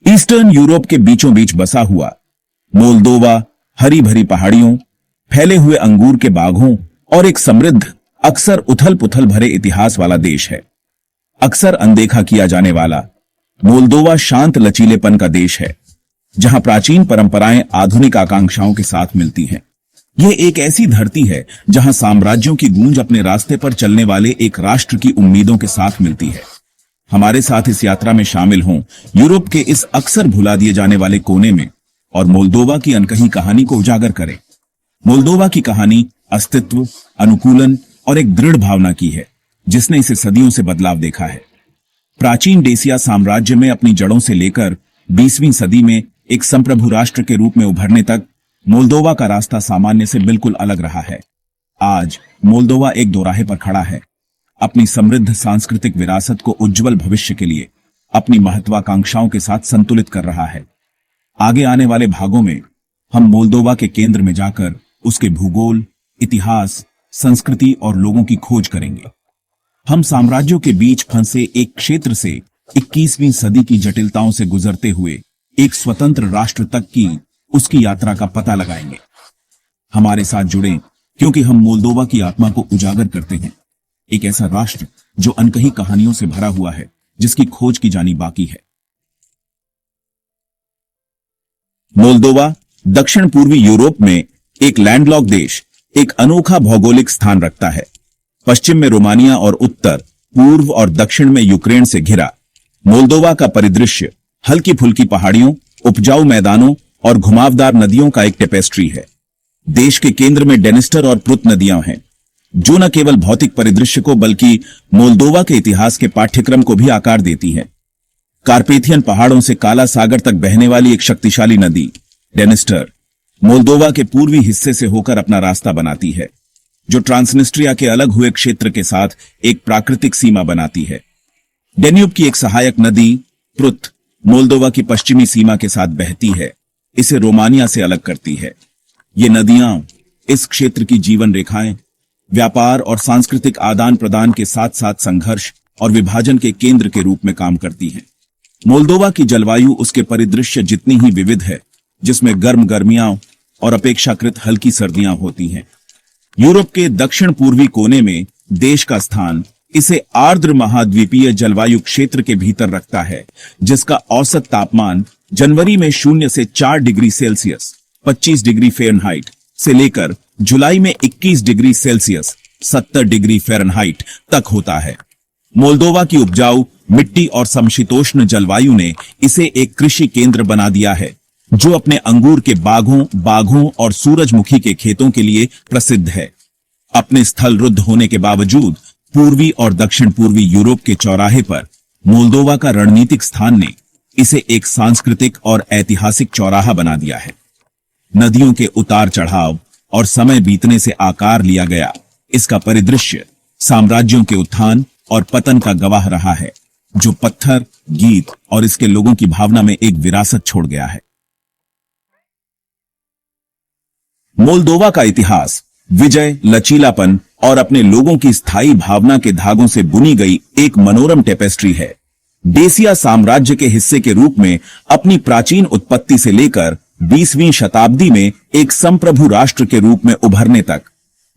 Eastern Europe के बीचों बीच बसा हुआ मोल्दोवा हरी भरी पहाड़ियों, फैले हुए अंगूर के बागों और एक समृद्ध, अक्सर उथल पुथल भरे इतिहास वाला देश है। अक्सर अनदेखा किया जाने वाला मोल्दोवा शांत लचीलेपन का देश है, जहां प्राचीन परंपराएं आधुनिक आकांक्षाओं के साथ मिलती हैं। यह एक ऐसी धरती है जहां साम्राज्यों की गूंज अपने रास्ते पर चलने वाले एक राष्ट्र की उम्मीदों के साथ मिलती है। हमारे साथ इस यात्रा में शामिल हों यूरोप के इस अक्सर भुला दिए जाने वाले कोने में और मोल्दोवा की अनकही कहानी को उजागर करें। मोल्दोवा की कहानी अस्तित्व, अनुकूलन और एक दृढ़ भावना की है, जिसने इसे सदियों से बदलाव देखा है। प्राचीन डेसिया साम्राज्य में अपनी जड़ों से लेकर 20वीं सदी में एक संप्रभु राष्ट्र के रूप में उभरने तक मोल्दोवा का रास्ता सामान्य से बिल्कुल अलग रहा है। आज मोल्दोवा एक दोराहे पर खड़ा है, अपनी समृद्ध सांस्कृतिक विरासत को उज्जवल भविष्य के लिए अपनी महत्वाकांक्षाओं के साथ संतुलित कर रहा है। आगे आने वाले भागों में हम मोल्दोवा के केंद्र में जाकर उसके भूगोल, इतिहास, संस्कृति और लोगों की खोज करेंगे। हम साम्राज्यों के बीच फंसे एक क्षेत्र से 21वीं सदी की जटिलताओं से गुजरते हुए एक स्वतंत्र राष्ट्र तक की उसकी यात्रा का पता लगाएंगे। हमारे साथ जुड़ें, क्योंकि हम मोल्दोवा की आत्मा को उजागर करते हैं। एक ऐसा राष्ट्र जो अनकही कहानियों से भरा हुआ है, जिसकी खोज की जानी बाकी है। मोल्दोवा दक्षिण पूर्वी यूरोप में एक लैंडलॉक्ड देश, एक अनोखा भौगोलिक स्थान रखता है। पश्चिम में रोमानिया और उत्तर, पूर्व और दक्षिण में यूक्रेन से घिरा मोल्दोवा का परिदृश्य हल्की फुल्की पहाड़ियों, उपजाऊ मैदानों और घुमावदार नदियों का एक टेपेस्ट्री है। देश के केंद्र में डेनिस्टर और प्रुत नदियां हैं, जो न केवल भौतिक परिदृश्य को बल्कि मोल्दोवा के इतिहास के पाठ्यक्रम को भी आकार देती है। कार्पेथियन पहाड़ों से काला सागर तक बहने वाली एक शक्तिशाली नदी डेनिस्टर मोल्दोवा के पूर्वी हिस्से से होकर अपना रास्ता बनाती है, जो ट्रांसनिस्ट्रिया के अलग हुए क्षेत्र के साथ एक प्राकृतिक सीमा बनाती है। डेन्यूब की एक सहायक नदी प्रुत मोल्दोवा की पश्चिमी सीमा के साथ बहती है, इसे रोमानिया से अलग करती है। ये नदियां इस क्षेत्र की जीवन रेखाएं, व्यापार और सांस्कृतिक आदान प्रदान के साथ साथ संघर्ष और विभाजन के केंद्र के रूप में काम करती हैं। मोल्दोवा की जलवायु उसके परिदृश्य जितनी ही विविध है, जिसमें गर्म गर्मियां और अपेक्षाकृत हल्की सर्दियां होती हैं। यूरोप के दक्षिण पूर्वी कोने में देश का स्थान इसे आर्द्र महाद्वीपीय जलवायु क्षेत्र के भीतर रखता है, जिसका औसत तापमान जनवरी में 0 से 4 डिग्री सेल्सियस 25 डिग्री फ़ारेनहाइट से लेकर जुलाई में 21 डिग्री सेल्सियस 70 डिग्री फ़ारेनहाइट तक होता है। मोल्दोवा की उपजाऊ मिट्टी और समशीतोष्ण जलवायु ने इसे एक कृषि केंद्र बना दिया है, जो अपने अंगूर के बागों और सूरजमुखी के खेतों के लिए प्रसिद्ध है। अपने स्थल रुद्ध होने के बावजूद पूर्वी और दक्षिण पूर्वी यूरोप के चौराहे पर मोल्दोवा का रणनीतिक स्थान ने इसे एक सांस्कृतिक और ऐतिहासिक चौराहा बना दिया है। नदियों के उतार चढ़ाव और समय बीतने से आकार लिया गया इसका परिदृश्य साम्राज्यों के उत्थान और पतन का गवाह रहा है, जो पत्थर, गीत और इसके लोगों की भावना में एक विरासत छोड़ गया है। मोल्दोवा का इतिहास विजय, लचीलापन और अपने लोगों की स्थायी भावना के धागों से बुनी गई एक मनोरम टेपेस्ट्री है। डेसिया साम्राज्य के हिस्से के रूप में अपनी प्राचीन उत्पत्ति से लेकर 20वीं शताब्दी में एक संप्रभु राष्ट्र के रूप में उभरने तक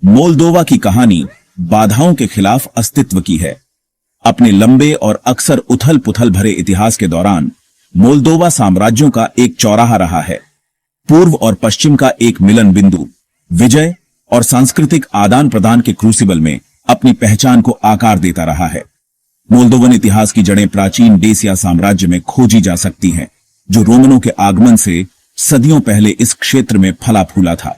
मोल्दोवा की कहानी बाधाओं के खिलाफ अस्तित्व की है। अपने लंबे और अक्सर उथल पुथल भरे इतिहास के दौरान मोल्दोवा साम्राज्यों का एक चौराहा रहा है, पूर्व और पश्चिम का एक मिलन बिंदु, विजय और सांस्कृतिक आदान प्रदान के क्रूसिबल में अपनी पहचान को आकार देता रहा है। मोल्दोवन इतिहास की जड़ें प्राचीन डेसिया साम्राज्य में खोजी जा सकती हैं, जो रोमनों के आगमन से सदियों पहले इस क्षेत्र में फला फूला था।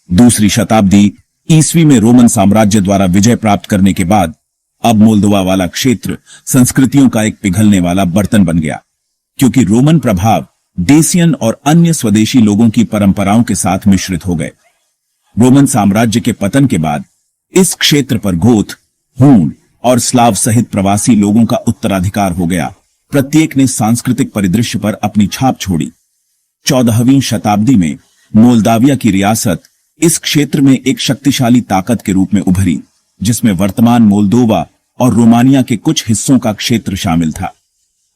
2री शताब्दी ईस्वी में रोमन साम्राज्य द्वारा विजय प्राप्त करने के बाद अब मोल्दोवा वाला क्षेत्र संस्कृतियों का एक पिघलने वाला बर्तन बन गया, क्योंकि रोमन प्रभाव डेसियन और अन्य स्वदेशी लोगों की परंपराओं के साथ मिश्रित हो गए। रोमन साम्राज्य के पतन के बाद इस क्षेत्र पर गोथ, हूण और स्लाव सहित प्रवासी लोगों का उत्तराधिकार हो गया। प्रत्येक ने सांस्कृतिक परिदृश्य पर अपनी छाप छोड़ी। 14वीं शताब्दी में मोल्दाविया की रियासत इस क्षेत्र में एक शक्तिशाली ताकत के रूप में उभरी, जिसमें वर्तमान मोल्दोवा और रोमानिया के कुछ हिस्सों का क्षेत्र शामिल था।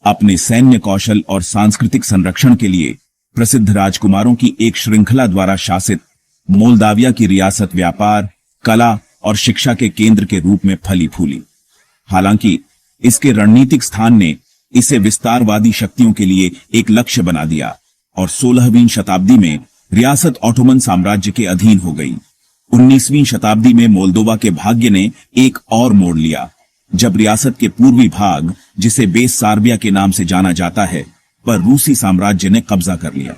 अपने सैन्य कौशल और सांस्कृतिक संरक्षण के लिए प्रसिद्ध राजकुमारों की एक श्रृंखला द्वारा शासित मोल्दाविया की रियासत व्यापार, कला और शिक्षा के केंद्र के रूप में फली फूली। हालांकि इसके रणनीतिक स्थान ने इसे विस्तारवादी शक्तियों के लिए एक लक्ष्य बना दिया और 16वीं शताब्दी में रियासत ऑटोमन साम्राज्य के अधीन हो गई। 19वीं शताब्दी में मोल्दोवा के भाग्य ने एक और मोड़ लिया, जब रियासत के पूर्वी भाग, जिसे बेस्सारबिया के नाम से जाना जाता है, पर रूसी साम्राज्य ने कब्जा कर लिया।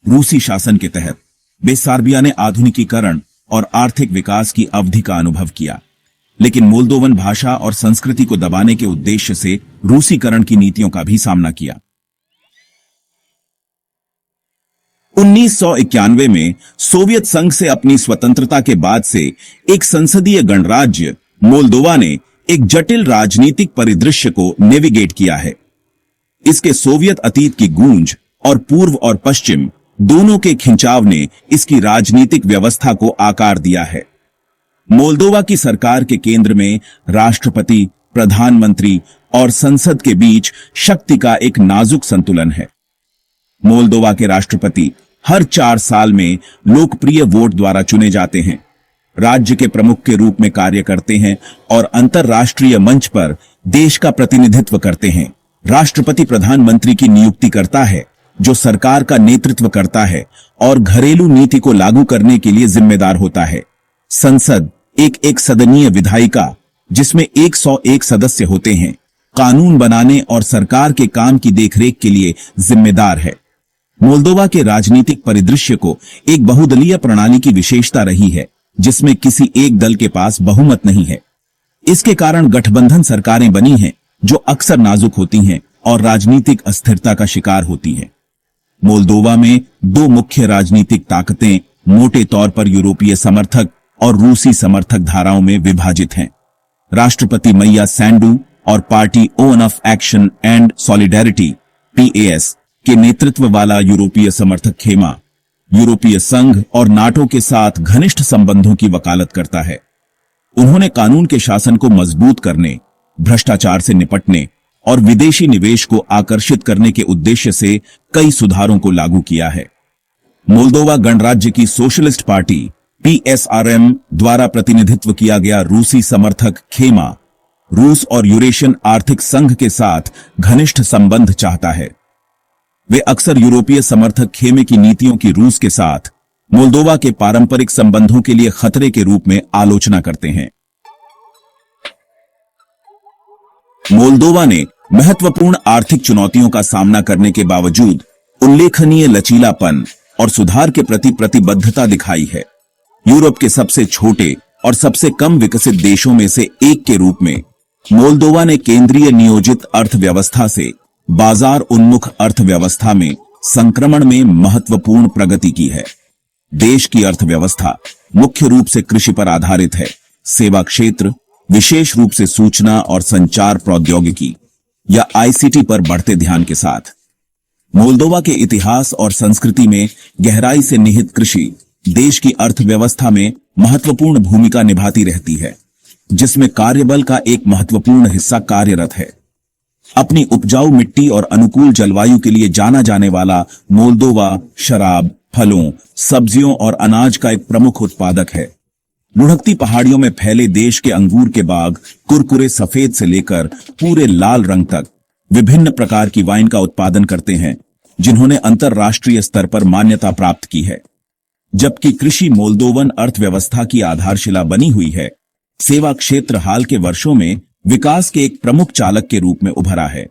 रूसी शासन के तहत बेस्सारबिया ने आधुनिकीकरण और आर्थिक विकास की अवधि का अनुभव किया, लेकिन मोल्दोवन भाषा और संस्कृति को दबाने के उद्देश्य से रूसीकरण की नीतियों का भी सामना किया। 1991 में सोवियत संघ से अपनी स्वतंत्रता के बाद से एक संसदीय गणराज्य मोल्दोवा ने एक जटिल राजनीतिक परिदृश्य को नेविगेट किया है। इसके सोवियत अतीत की गूंज और पूर्व और पश्चिम दोनों के खिंचाव ने इसकी राजनीतिक व्यवस्था को आकार दिया है। मोल्दोवा की सरकार के केंद्र में राष्ट्रपति, प्रधानमंत्री और संसद के बीच शक्ति का एक नाजुक संतुलन है। मोल्दोवा के राष्ट्रपति हर 4 साल में लोकप्रिय वोट द्वारा चुने जाते हैं, राज्य के प्रमुख के रूप में कार्य करते हैं और अंतर्राष्ट्रीय मंच पर देश का प्रतिनिधित्व करते हैं। राष्ट्रपति प्रधानमंत्री की नियुक्ति करता है, जो सरकार का नेतृत्व करता है और घरेलू नीति को लागू करने के लिए जिम्मेदार होता है। संसद एक सदनीय विधायिका, जिसमें 101 सदस्य होते हैं, कानून बनाने और सरकार के काम की देखरेख के लिए जिम्मेदार है। मोल्दोवा के राजनीतिक परिदृश्य को एक बहुदलीय प्रणाली की विशेषता रही है, जिसमें किसी एक दल के पास बहुमत नहीं है। इसके कारण गठबंधन सरकारें बनी हैं, जो अक्सर नाजुक होती हैं और राजनीतिक अस्थिरता का शिकार होती हैं। मोल्दोवा में 2 मुख्य राजनीतिक ताकतें मोटे तौर पर यूरोपीय समर्थक और रूसी समर्थक धाराओं में विभाजित हैं। राष्ट्रपति मैया सैंडू और party own of action and solidarity (PAS) के नेतृत्व वाला यूरोपीय समर्थक खेमा यूरोपीय संघ और नाटो के साथ घनिष्ठ संबंधों की वकालत करता है। उन्होंने कानून के शासन को मजबूत करने, भ्रष्टाचार से निपटने और विदेशी निवेश को आकर्षित करने के उद्देश्य से कई सुधारों को लागू किया है। मोल्दोवा गणराज्य की सोशलिस्ट पार्टी PSRM द्वारा प्रतिनिधित्व किया गया रूसी समर्थक खेमा रूस और यूरेशियन आर्थिक संघ के साथ घनिष्ठ संबंध चाहता है। वे अक्सर यूरोपीय समर्थक खेमे की नीतियों की रूस के साथ मोल्दोवा के पारंपरिक संबंधों के लिए खतरे के रूप में आलोचना करते हैं। मोल्दोवा ने महत्वपूर्ण आर्थिक चुनौतियों का सामना करने के बावजूद उल्लेखनीय लचीलापन और सुधार के प्रति प्रतिबद्धता दिखाई है। यूरोप के सबसे छोटे और सबसे कम विकसित देशों में से एक के रूप में मोल्दोवा ने केंद्रीय नियोजित अर्थव्यवस्था से बाजार उन्मुख अर्थव्यवस्था में संक्रमण में महत्वपूर्ण प्रगति की है। देश की अर्थव्यवस्था मुख्य रूप से कृषि पर आधारित है। सेवा क्षेत्र, विशेष रूप से सूचना और संचार प्रौद्योगिकी या ICT पर बढ़ते ध्यान के साथ, मोल्दोवा के इतिहास और संस्कृति में गहराई से निहित कृषि देश की अर्थव्यवस्था में महत्वपूर्ण भूमिका निभाती रहती है, जिसमें कार्यबल का एक महत्वपूर्ण हिस्सा कार्यरत है। अपनी उपजाऊ मिट्टी और अनुकूल जलवायु के लिए जाना जाने वाला मोल्दोवा शराब, फलों, सब्जियों और अनाज का एक प्रमुख उत्पादक है। लुढ़कती पहाड़ियों में फैले देश के अंगूर के बाग कुरकुरे सफेद से लेकर पूरे लाल रंग तक विभिन्न प्रकार की वाइन का उत्पादन करते हैं, जिन्होंने अंतर्राष्ट्रीय स्तर पर मान्यता प्राप्त की है। जबकि कृषि मोल्दोवन अर्थव्यवस्था की आधारशिला बनी हुई है, सेवा क्षेत्र हाल के वर्षों में विकास के एक प्रमुख चालक के रूप में उभरा है।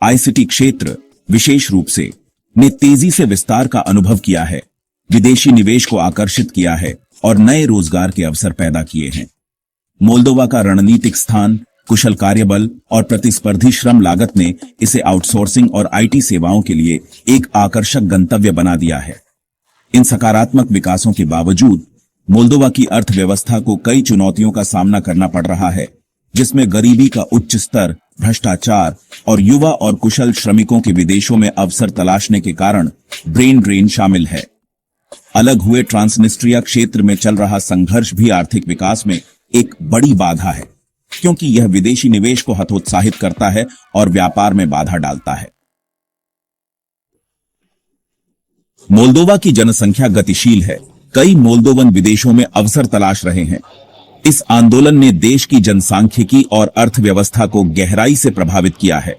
ICT क्षेत्र विशेष रूप से ने तेजी से विस्तार का अनुभव किया है, विदेशी निवेश को आकर्षित किया है और नए रोजगार के अवसर पैदा किए हैं। मोल्दोवा का रणनीतिक स्थान, कुशल कार्यबल और प्रतिस्पर्धी श्रम लागत ने इसे आउटसोर्सिंग और IT सेवाओं के लिए एक आकर्षक गंतव्य बना दिया है। इन सकारात्मक विकासों के बावजूद मोल्दोवा की अर्थव्यवस्था को कई चुनौतियों का सामना करना पड़ रहा है, जिसमें गरीबी का उच्च स्तर, भ्रष्टाचार और युवा और कुशल श्रमिकों के विदेशों में अवसर तलाशने के कारण ब्रेन ड्रेन शामिल है। अलग हुए ट्रांसनिस्ट्रिया क्षेत्र में चल रहा संघर्ष भी आर्थिक विकास में एक बड़ी बाधा है। क्योंकि यह विदेशी निवेश को हतोत्साहित करता है और व्यापार में बाधा डालता है। मोल्दोवा की जनसंख्या गतिशील है। कई मोल्दोवन विदेशों में अवसर तलाश रहे हैं। इस आंदोलन ने देश की जनसांख्यिकी और अर्थव्यवस्था को गहराई से प्रभावित किया है।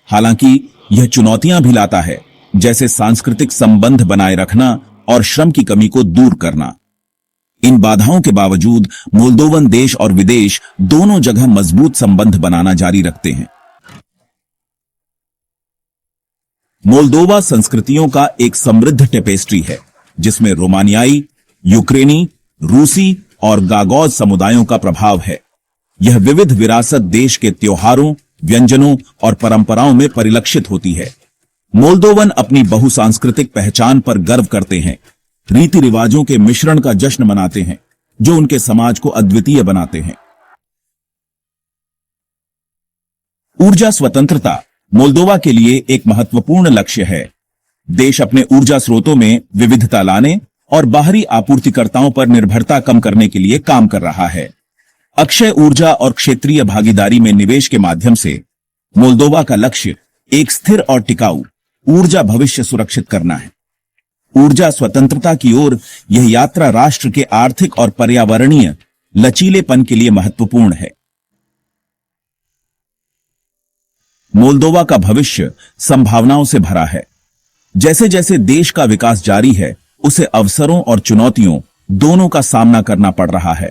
हालांकि यह चुनौतियां भी लाता है, जैसे सांस्कृतिक संबंध बनाए रखना और श्रम की कमी को दूर करना। इन बाधाओं के बावजूद मोल्दोवन देश और विदेश दोनों जगह मजबूत संबंध बनाना जारी रखते हैं। मोल्दोवा संस्कृतियों का एक समृद्ध टेपेस्ट्री है, जिसमें रोमानियाई, यूक्रेनी, रूसी और गागौज समुदायों का प्रभाव है। यह विविध विरासत देश के त्योहारों, व्यंजनों और परंपराओं में परिलक्षित होती है। मोल्दोवन अपनी बहुसांस्कृतिक पहचान पर गर्व करते हैं, रीति रिवाजों के मिश्रण का जश्न मनाते हैं, जो उनके समाज को अद्वितीय बनाते हैं। ऊर्जा स्वतंत्रता मोल्दोवा के लिए एक महत्वपूर्ण लक्ष्य है। देश अपने ऊर्जा स्रोतों में विविधता लाने और बाहरी आपूर्तिकर्ताओं पर निर्भरता कम करने के लिए काम कर रहा है। अक्षय ऊर्जा और क्षेत्रीय भागीदारी में निवेश के माध्यम से मोल्दोवा का लक्ष्य एक स्थिर और टिकाऊ ऊर्जा भविष्य सुरक्षित करना है। ऊर्जा स्वतंत्रता की ओर यह यात्रा राष्ट्र के आर्थिक और पर्यावरणीय लचीलेपन के लिए महत्वपूर्ण है। मोल्दोवा का भविष्य संभावनाओं से भरा है। जैसे जैसे देश का विकास जारी है, उसे अवसरों और चुनौतियों दोनों का सामना करना पड़ रहा है।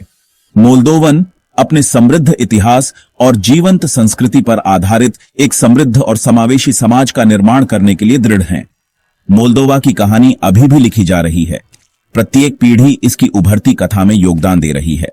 मोल्दोवन अपने समृद्ध इतिहास और जीवंत संस्कृति पर आधारित एक समृद्ध और समावेशी समाज का निर्माण करने के लिए दृढ़ हैं। मोल्दोवा की कहानी अभी भी लिखी जा रही है। प्रत्येक पीढ़ी इसकी उभरती कथा में योगदान दे रही है।